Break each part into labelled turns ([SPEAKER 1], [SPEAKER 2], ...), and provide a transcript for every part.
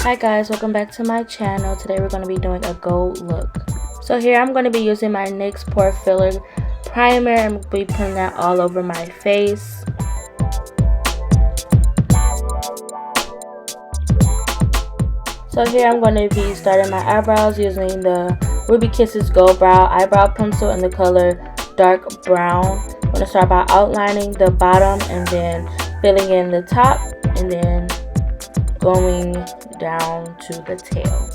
[SPEAKER 1] Hi guys, welcome back to my channel. Today we're going to be doing a gold look. So here I'm going to be using my NYX Pore Filler Primer and we'll be putting that all over my face. So here I'm going to be starting my eyebrows using the Ruby Kisses Gold Brow Eyebrow Pencil in the color Dark Brown. I'm going to start by outlining the bottom and then filling in the top and then going down to the tail.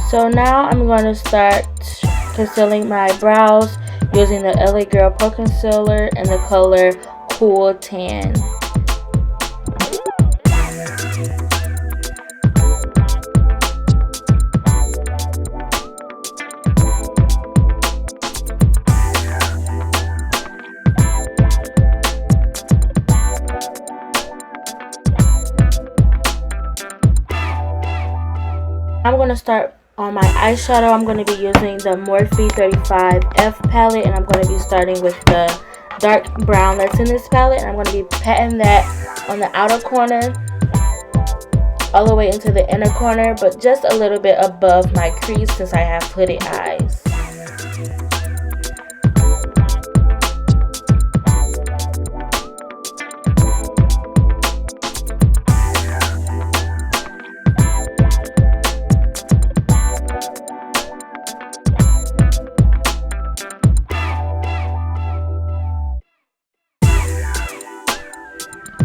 [SPEAKER 1] So now I'm going to start concealing my brows using the LA Girl Pro Concealer in the color Cool Tan. I'm going to start on my eyeshadow. I'm going to be using the Morphe 35F palette and I'm going to be starting with the dark brown that's in this palette. And I'm going to be patting that on the outer corner all the way into the inner corner, but just a little bit above my crease since I have hooded eyes.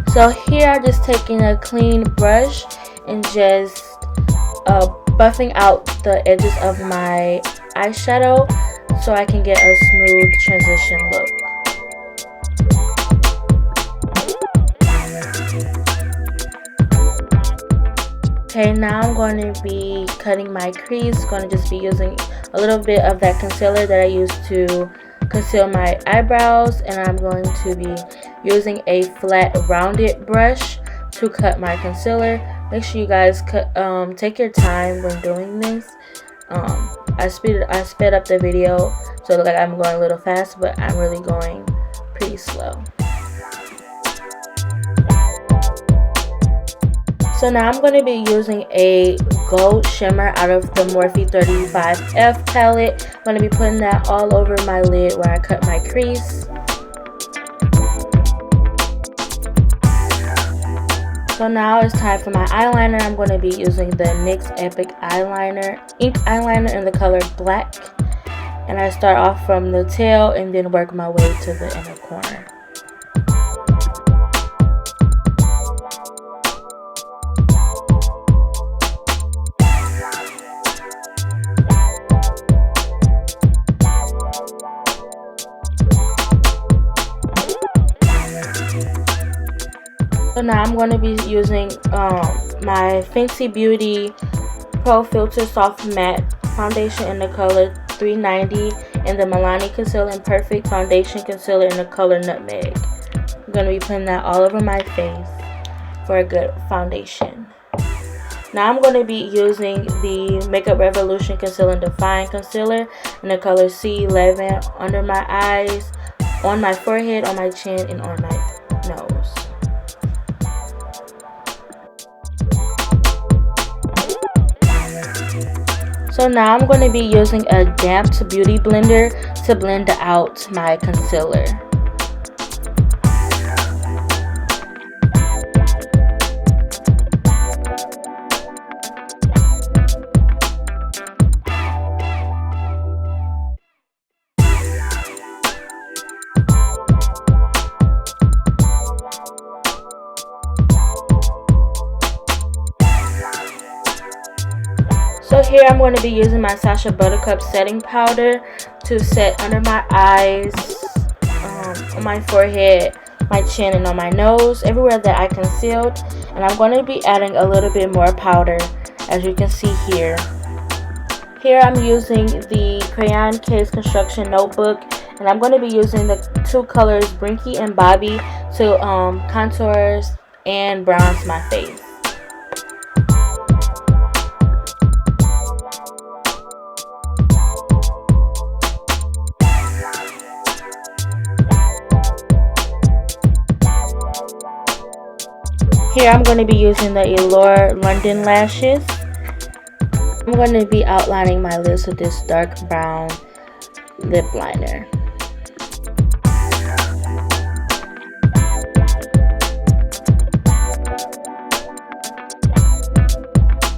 [SPEAKER 1] So here I'm just taking a clean brush and just buffing out the edges of my eyeshadow so I can get a smooth transition look. Okay, now I'm going to be cutting my crease. Going to just be using a little bit of that concealer that I used to conceal my eyebrows, and I'm going to be using a flat rounded brush to cut my concealer. Make sure you guys take your time when doing this. I sped up the video so it looks like I'm going a little fast, but I'm really going pretty slow. So now I'm going to be using a gold shimmer out of the Morphe 35F palette. I'm going to be putting that all over my lid where I cut my crease. So now it's time for my eyeliner. I'm going to be using the NYX Epic ink eyeliner in the color black. And I start off from the tail and then work my way to the inner corner. So now I'm going to be using my Fenty Beauty Pro Filter Soft Matte Foundation in the color 390 and the Milani Conceal and Perfect Foundation Concealer in the color Nutmeg. I'm going to be putting that all over my face for a good foundation. Now I'm going to be using the Makeup Revolution Conceal and Define Concealer in the color C11 under my eyes, on my forehead, on my chin, and on my nose. So now I'm going to be using a damp beauty blender to blend out my concealer. So here I'm going to be using my Sacha Buttercup setting powder to set under my eyes, on my forehead, my chin, and on my nose, everywhere that I concealed. And I'm going to be adding a little bit more powder, as you can see here. Here I'm using the Crayon Case Construction Notebook, and I'm going to be using the two colors Briki and Bobby to contour and bronze my face. Here I'm going to be using the Eylure London lashes. I'm going to be outlining my lips with this dark brown lip liner.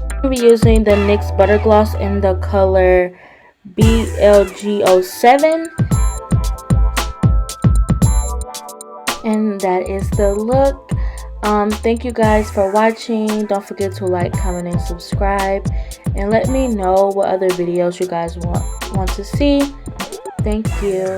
[SPEAKER 1] I'm going to be using the NYX Butter Gloss in the color BLG07. And that is the look. Thank you guys for watching. Don't forget to like, comment, and subscribe. And let me know what other videos you guys want to see. Thank you.